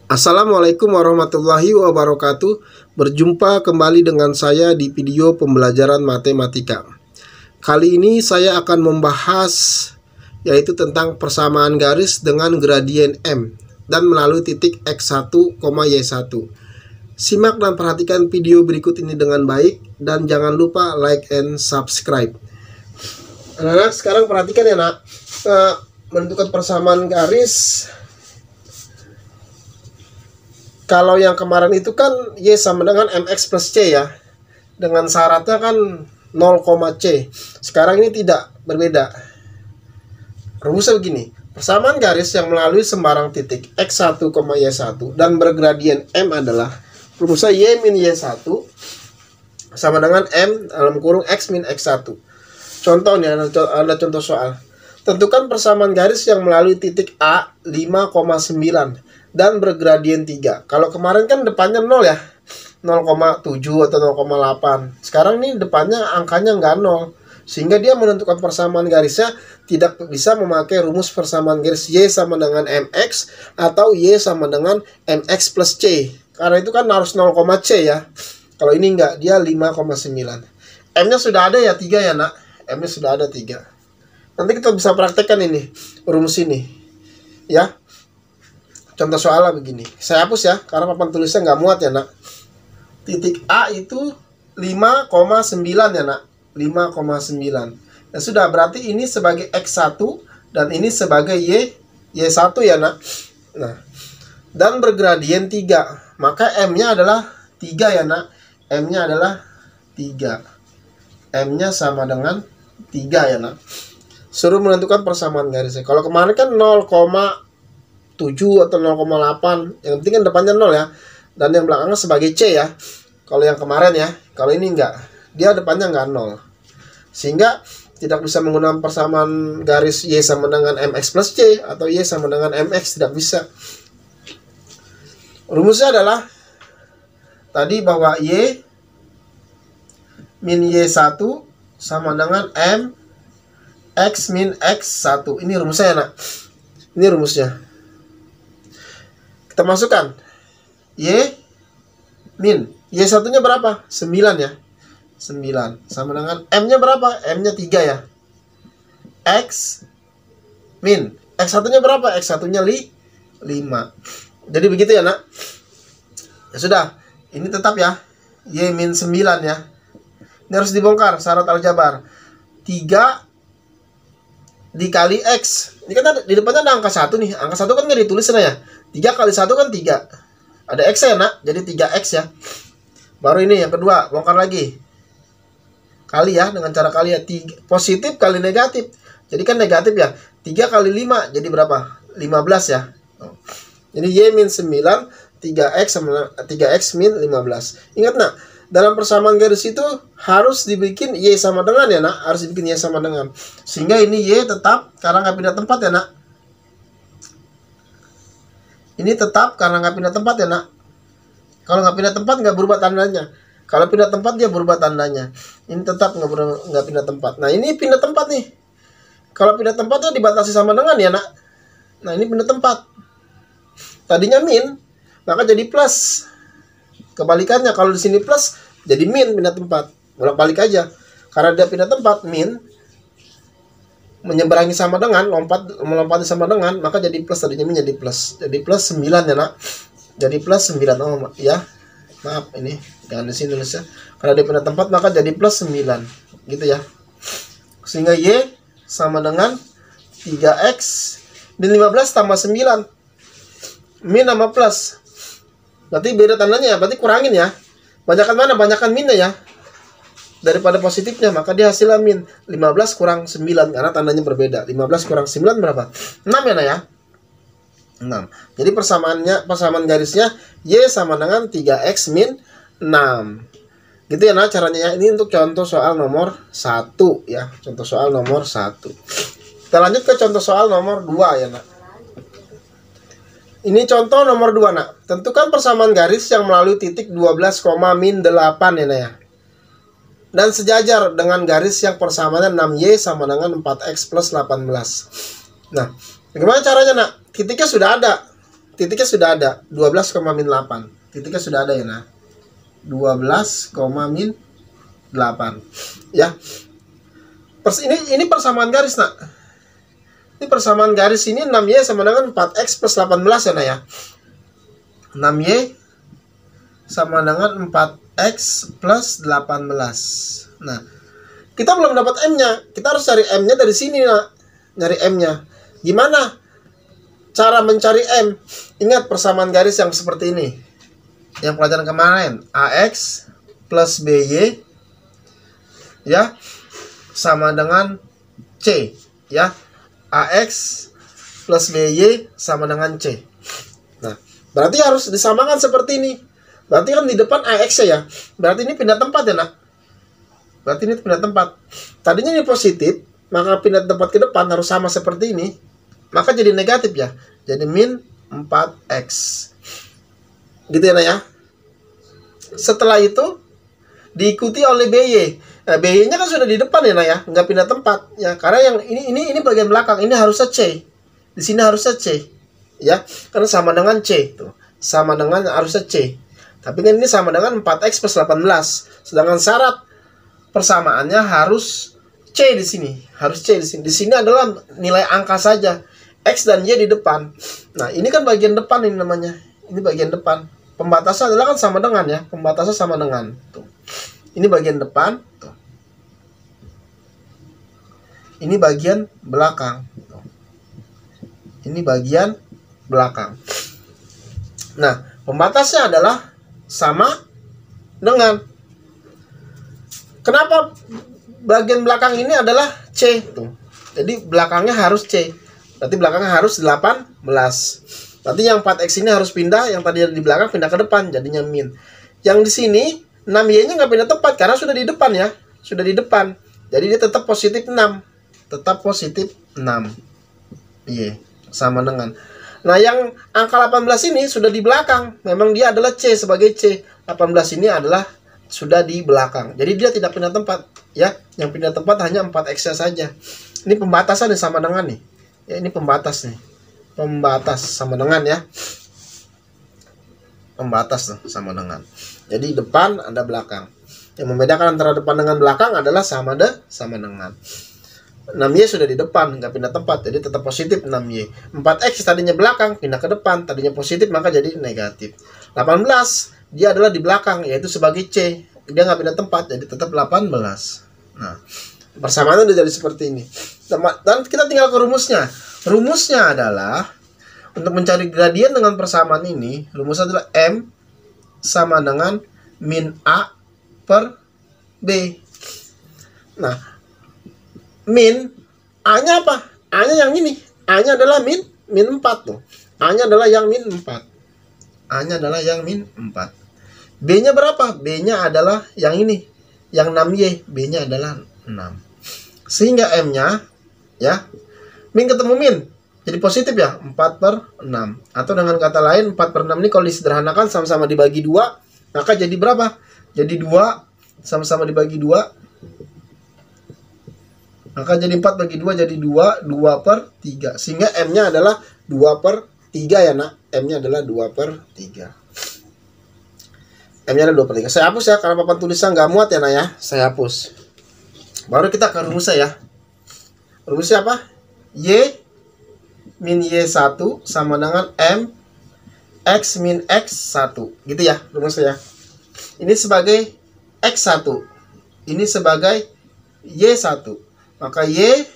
Assalamualaikum warahmatullahi wabarakatuh. Berjumpa kembali dengan saya di video pembelajaran matematika. Kali ini saya akan membahas yaitu tentang persamaan garis dengan gradien M dan melalui titik X1, Y1. Simak dan perhatikan video berikut ini dengan baik dan jangan lupa like and subscribe. Anak-anak sekarang perhatikan ya nak, menentukan persamaan garis. Kalau yang kemarin itu kan Y sama dengan MX plus C ya. Dengan syaratnya kan 0,C. Sekarang ini tidak, berbeda. Rumusnya begini. Persamaan garis yang melalui sembarang titik X1, Y1 dan bergradien M adalah rumusnya Y min Y1 sama dengan M dalam kurung X min X1. Contohnya ada contoh soal. Tentukan persamaan garis yang melalui titik A 5,9 dan bergradien 3. Kalau kemarin kan depannya 0 ya, 0,7 atau 0,8. Sekarang ini depannya angkanya nggak 0, sehingga dia menentukan persamaan garisnya tidak bisa memakai rumus persamaan garis Y sama dengan MX atau Y sama dengan MX plus C, karena itu kan harus 0,C ya. Kalau ini nggak, dia 5,9. M-nya sudah ada ya 3 ya nak, M-nya sudah ada 3. Nanti kita bisa praktekkan ini, rumus ini ya. Contoh soalnya begini. Saya hapus ya, karena papan tulisnya nggak muat ya nak. Titik A itu 5,9 ya nak. 5,9. Ya sudah, berarti ini sebagai X1 dan ini sebagai Y1 ya nak. Nah, dan bergradien 3. Maka M-nya adalah 3 ya nak. M-nya adalah 3. M-nya sama dengan 3 ya nak. Suruh menentukan persamaan garisnya. Kalau kemarin kan 0,7 atau 0,8, yang penting kan depannya 0 ya, dan yang belakangnya sebagai C ya. Kalau yang kemarin ya, kalau ini enggak, dia depannya enggak 0, sehingga tidak bisa menggunakan persamaan garis Y sama dengan MX plus C atau Y sama dengan MX, tidak bisa. Rumusnya adalah tadi bahwa Y min Y1 sama dengan M X min X1. Ini rumusnya ya nak. Ini rumusnya. Kita masukkan Y min Y1 nya berapa? 9 ya. 9 sama dengan M nya berapa? M nya 3 ya. X min X1 nya berapa? X1 nya 5. Jadi begitu ya nak. Ya sudah, ini tetap ya, Y min 9 ya. Ini harus dibongkar syarat aljabar. 3 dikali X. Ini kan ada, di depannya ada angka 1 nih. Angka 1 kan nggak ditulis sana ya. 3 kali 1 kan 3. Ada X ya nak. Jadi 3X ya. Baru ini yang kedua. Bongkar lagi. Kali ya. Dengan cara kali ya. 3, positif kali negatif. Jadi kan negatif ya. 3 kali 5. Jadi berapa? 15 ya. Jadi Y min 9. 3X sama 3X min 15. Ingat nak. Dalam persamaan garis itu harus dibikin Y sama dengan ya nak. Harus dibikin Y sama dengan. Sehingga ini Y tetap karena nggak pindah tempat ya nak. Ini tetap karena nggak pindah tempat ya nak. Kalau nggak pindah tempat nggak berubah tandanya. Kalau pindah tempat dia berubah tandanya. Ini tetap nggak pindah tempat. Nah ini pindah tempat nih. Kalau pindah tempatnya dibatasi sama dengan ya nak. Nah ini pindah tempat. Tadinya min, maka jadi plus. Kebalikannya, kalau di sini plus jadi min, pindah tempat. Bolak-balik aja. Karena dia pindah tempat, min menyeberangi sama dengan, melompati sama dengan, maka jadi plus, tadinya min jadi plus. Jadi plus 9 ya nak. Jadi plus 9. Oh ya. Maaf ini, jangan di sini tulisnya. Karena dia pindah tempat maka jadi plus 9. Gitu ya. Sehingga Y sama dengan 3X dan 15 tambah 9. Min sama plus. Berarti beda tandanya ya, berarti kurangin ya. Banyakan mana? Banyakan minnya ya. Daripada positifnya, maka dia hasilnya min. 15 kurang 9, karena tandanya berbeda. 15 kurang 9 berapa? 6 ya nak ya. 6. Jadi persamaan garisnya Y sama dengan 3X min 6. Gitu ya nak caranya ya. Ini untuk contoh soal nomor 1 ya. Contoh soal nomor 1. Kita lanjut ke contoh soal nomor 2 ya nak. Ini contoh nomor 2 nak. Tentukan persamaan garis yang melalui titik 12, min 8 ya nak ya. Dan sejajar dengan garis yang persamaannya 6Y sama dengan 4X plus 18. Nah, bagaimana caranya nak? Titiknya sudah ada. titiknya sudah ada 12, min 8. Titiknya sudah ada ya. Nah 12, min 8 ya. Ini persamaan garis nak. Ini persamaan garis ini 6Y sama dengan 4X plus 18 ya nak ya. 6Y sama dengan 4X plus 18. Nah kita belum dapat M-nya. Kita harus cari M-nya dari sini nak. Nyari M-nya gimana cara mencari M? Ingat persamaan garis yang seperti ini yang pelajaran kemarin. AX plus BY ya sama dengan C ya. AX plus BY sama dengan C. Nah berarti harus disamakan seperti ini. Berarti kan di depan AX ya. Berarti ini pindah tempat ya nak. Berarti ini pindah tempat. Tadinya ini positif, maka pindah tempat ke depan harus sama seperti ini. Maka jadi negatif ya. Jadi min 4X. Gitu ya nak ya. Setelah itu diikuti oleh BY. Nah, BY-nya kan sudah di depan ya nak ya, nggak pindah tempat ya. Karena yang ini bagian belakang, ini harusnya C. Di sini harusnya C. Ya, karena sama dengan C tuh. Sama dengan harusnya C. Tapi kan ini sama dengan 4X plus 18. Sedangkan syarat persamaannya harus C di sini. Harus C di sini. Di sini adalah nilai angka saja. X dan Y di depan. Nah, ini kan bagian depan ini namanya. Ini bagian depan. Pembatasnya adalah kan sama dengan ya. Pembatasnya sama dengan. Tuh. Ini bagian depan. Tuh. Ini bagian belakang. Tuh. Ini bagian belakang. Nah, pembatasnya adalah sama dengan. Kenapa bagian belakang ini adalah C tuh. Jadi belakangnya harus C. Berarti belakangnya harus 18. Berarti yang 4X ini harus pindah, yang tadi di belakang pindah ke depan, jadinya min. Yang di sini 6Y-nya nggak pindah tempat karena sudah di depan ya. Sudah di depan. Jadi dia tetap positif 6. Tetap positif 6. Y sama dengan. Nah, yang angka 18 ini sudah di belakang. Memang dia adalah C sebagai C. 18 ini adalah sudah di belakang. Jadi dia tidak pindah tempat ya. Yang pindah tempat hanya 4X saja. Ini pembatasan nih sama dengan nih. Ya, ini pembatas nih. Pembatas sama dengan ya. Pembatas tuh sama dengan. Jadi depan ada belakang. Yang membedakan antara depan dengan belakang adalah sama dengan. 6Y sudah di depan, nggak pindah tempat, jadi tetap positif 6Y. 4X tadinya belakang, pindah ke depan, tadinya positif, maka jadi negatif. 18, dia adalah di belakang, yaitu sebagai C. Dia nggak pindah tempat, jadi tetap 18. Nah, persamaannya udah jadi seperti ini. Dan kita tinggal ke rumusnya. Rumusnya adalah, untuk mencari gradien dengan persamaan ini, rumusnya adalah M sama dengan min A per B. Nah, min A-nya apa? A-nya yang ini. A-nya adalah min 4 tuh. A-nya adalah yang min 4. A-nya adalah yang min 4. B-nya berapa? B-nya adalah yang ini. Yang 6Y. B-nya adalah 6. Sehingga M-nya ya, min ketemu min. Jadi positif ya, 4 per 6. Atau dengan kata lain, 4 per 6 ini kalau disederhanakan sama-sama dibagi 2, maka jadi berapa? Jadi 2, sama-sama dibagi 2. Maka jadi 4 bagi 2 jadi 2, 2 per 3. Sehingga M-nya adalah 2 per 3 ya nak. M-nya adalah 2 per 3. M-nya adalah 2 per 3. Saya hapus ya, karena papan tulisan nggak muat ya nak ya. Saya hapus. Baru kita ke rumusnya ya. Rumusnya apa? Y min Y1 sama dengan M X min X1. Gitu ya rumusnya ya. Ini sebagai X1. Ini sebagai Y1. Maka Y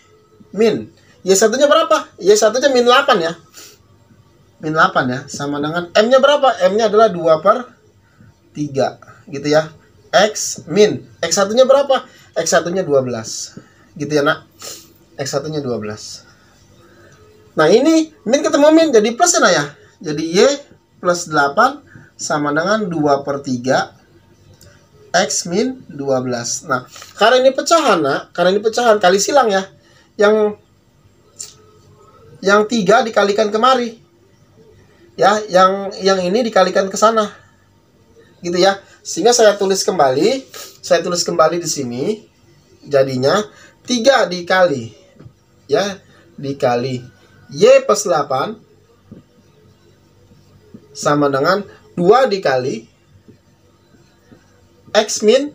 min. Y1-nya berapa? Y1-nya min 8 ya. Min 8 ya. Sama dengan M-nya berapa? M-nya adalah 2 per 3. Gitu ya. X min. X1-nya berapa? X1-nya 12. Gitu ya nak. X1-nya 12. Nah ini min ketemu min. Jadi plus ya nak ya. Jadi Y plus 8 sama dengan 2 per 3. X min 12. Nah, karena ini pecahan, nak. Karena ini pecahan, kali silang ya. Yang 3 dikalikan kemari. Ya, yang ini dikalikan ke sana. Gitu ya. Sehingga saya tulis kembali. Saya tulis kembali di sini. Jadinya 3 dikali. Ya, dikali Y plus 8. sama dengan 2 dikali X min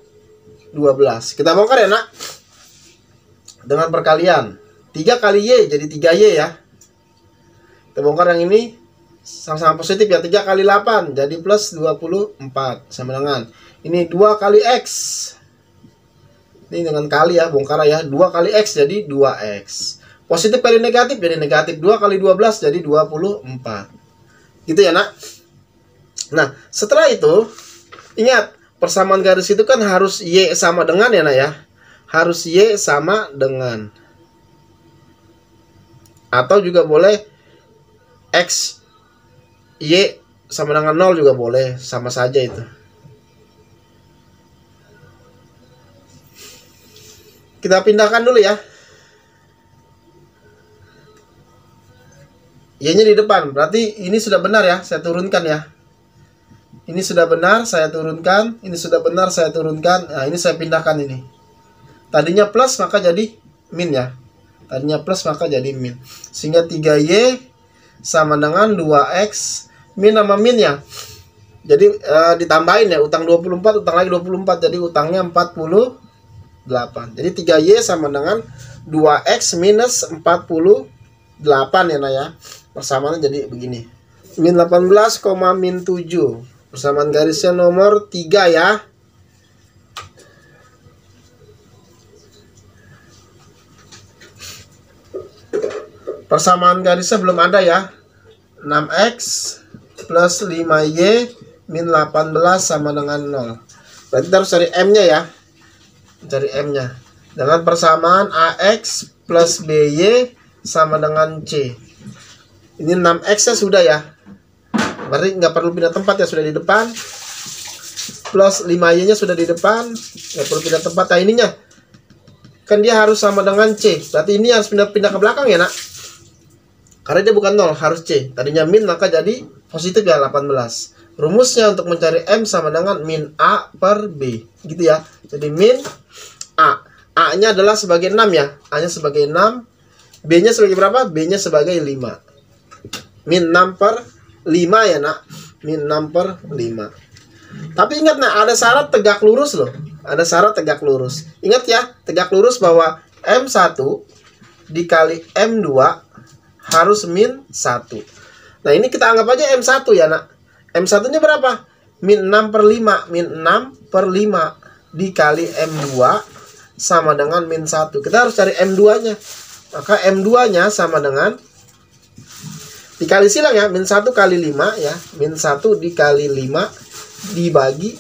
12. Kita bongkar ya nak, dengan perkalian 3 kali Y jadi 3Y ya. Kita bongkar yang ini sama-sama positif ya, 3 kali 8 jadi plus 24 sama dengan ini 2 kali X. Ini dengan kali ya, bongkar ya, 2 kali X jadi 2X. Positif kali negatif jadi negatif, 2 kali 12 jadi 24. Gitu ya nak. Nah setelah itu ingat, persamaan garis itu kan harus Y sama dengan ya nak ya. Harus Y sama dengan, atau juga boleh X Y sama dengan 0 juga boleh, sama saja itu. Kita pindahkan dulu ya. Y-nya di depan, berarti ini sudah benar ya, saya turunkan ya. Ini sudah benar, saya turunkan. Ini sudah benar, saya turunkan. Nah ini saya pindahkan ini. Tadinya plus maka jadi min ya. Tadinya plus maka jadi min. Sehingga 3Y sama dengan 2X min sama min ya. Jadi ditambahin ya, utang 24, utang lagi 24, jadi utangnya 48. Jadi 3Y sama dengan 2X minus 48 ya nah ya. Persamaannya jadi begini. Min 18, min 7. Persamaan garisnya nomor 3 ya. Persamaan garisnya belum ada ya. 6X plus 5Y min 18 sama dengan 0. Berarti kita harus cari M-nya ya. Cari M-nya. Dengan persamaan AX plus BY sama dengan C. Ini 6X-nya sudah ya. Berarti nggak perlu pindah tempat ya, sudah di depan. Plus 5Y-nya sudah di depan. Nggak perlu pindah tempat. Nah ininya. Kan dia harus sama dengan C. Berarti ini harus pindah ke belakang ya nak. Karena dia bukan 0, harus C. Tadinya min maka jadi positif ya 18. Rumusnya untuk mencari M sama dengan min A per B. Gitu ya. Jadi min A. A-nya adalah sebagai 6 ya. A-nya sebagai 6. B-nya sebagai berapa? B-nya sebagai 5. Min 6 per 5 ya nak. Min 6 per 5. Tapi ingat nak, ada syarat tegak lurus loh. Ada syarat tegak lurus. Ingat ya, tegak lurus bahwa M1 dikali M2 harus min 1. Nah ini kita anggap aja M1 ya nak. M1 nya berapa? Min 6 per 5. Min 6 per 5 dikali M2 sama dengan min 1. Kita harus cari M2 nya. Maka M2 nya sama dengan, dikali silang ya, min 1 kali 5 ya. Min 1 dikali 5 dibagi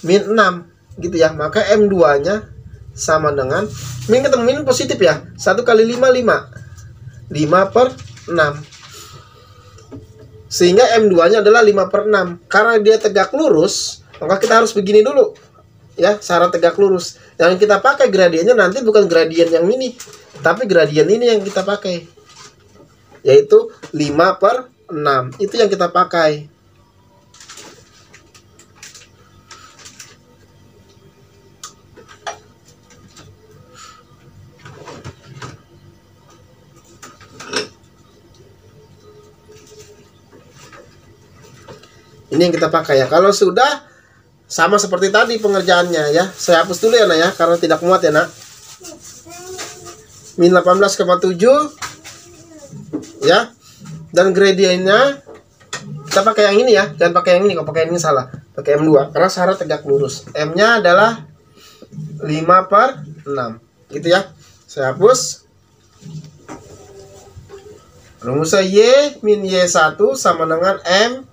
min 6 gitu ya. Maka M2 nya sama dengan, min ketemu min positif ya, 1 kali 5 5 per 6. Sehingga M2 nya adalah 5 per 6. Karena dia tegak lurus, maka kita harus begini dulu ya, syarat tegak lurus. Yang kita pakai gradiennya nanti bukan gradien yang ini, tapi gradien ini yang kita pakai, yaitu 5 per 6. Itu yang kita pakai. Ini yang kita pakai ya. Kalau sudah sama seperti tadi pengerjaannya ya. Saya hapus dulu ya nak ya, karena tidak muat ya nak. Min 18,7 ya. Dan gradiennya kita pakai yang ini ya. Jangan pakai yang ini, kalau pakai yang ini salah. Pakai M2 karena syarat tegak lurus. M-nya adalah 5 per 6. Gitu ya. Saya hapus. Rumusnya Y min Y1 sama dengan M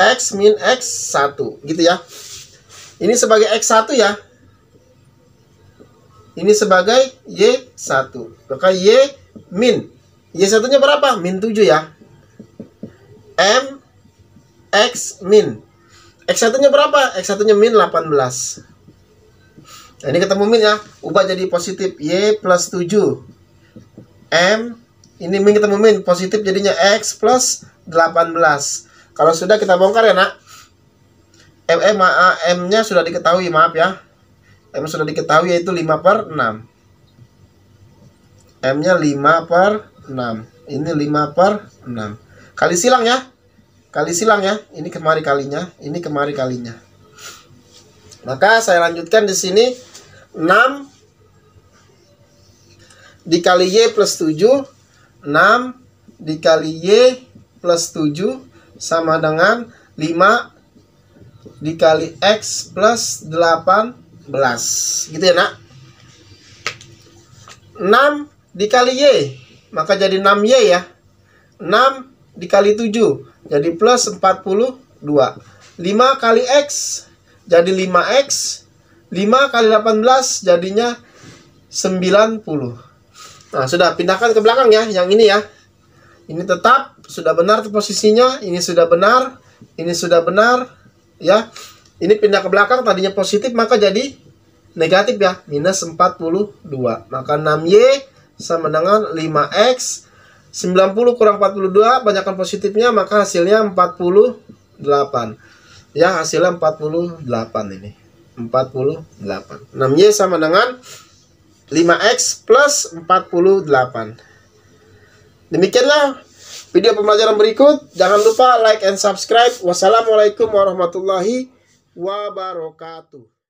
X min X1. Gitu ya. Ini sebagai X1 ya. Ini sebagai Y1. Maka Y min. Y1 nya berapa? Min 7 ya. M X min. X1 nya berapa? X1 nya min 18. Nah ini ketemu min ya. Ubah jadi positif. Y plus 7. M. Ini min ketemu min. Positif jadinya X plus 18. Kalau sudah kita bongkar ya nak. M-nya sudah diketahui, maaf ya. M sudah diketahui yaitu 5 per 6. M-nya 5 per 6. Ini 5 per 6. Kali silang ya. Kali silang ya. Ini kemari kalinya, ini kemari kalinya. Maka saya lanjutkan di sini 6 dikali Y plus 7. 6 dikali Y plus 7 sama dengan 5 dikali X plus 18. Gitu ya nak. 6 dikali Y, maka jadi 6Y ya. 6 dikali 7 jadi plus 42. 5 kali X jadi 5X. 5 kali 18 jadinya 90. Nah, sudah pindahkan ke belakang ya, yang ini ya. Ini tetap sudah benar posisinya, ini sudah benar, ini sudah benar ya. Ini pindah ke belakang, tadinya positif maka jadi negatif ya, minus 42. Maka 6Y sama dengan 5X. 90 kurang 42, banyakkan positifnya maka hasilnya 48. Ya, hasilnya 48 ini. 48. 6Y sama dengan 5X plus 48. Demikianlah video pembelajaran berikut. Jangan lupa like and subscribe. Wassalamualaikum warahmatullahi wabarakatuh.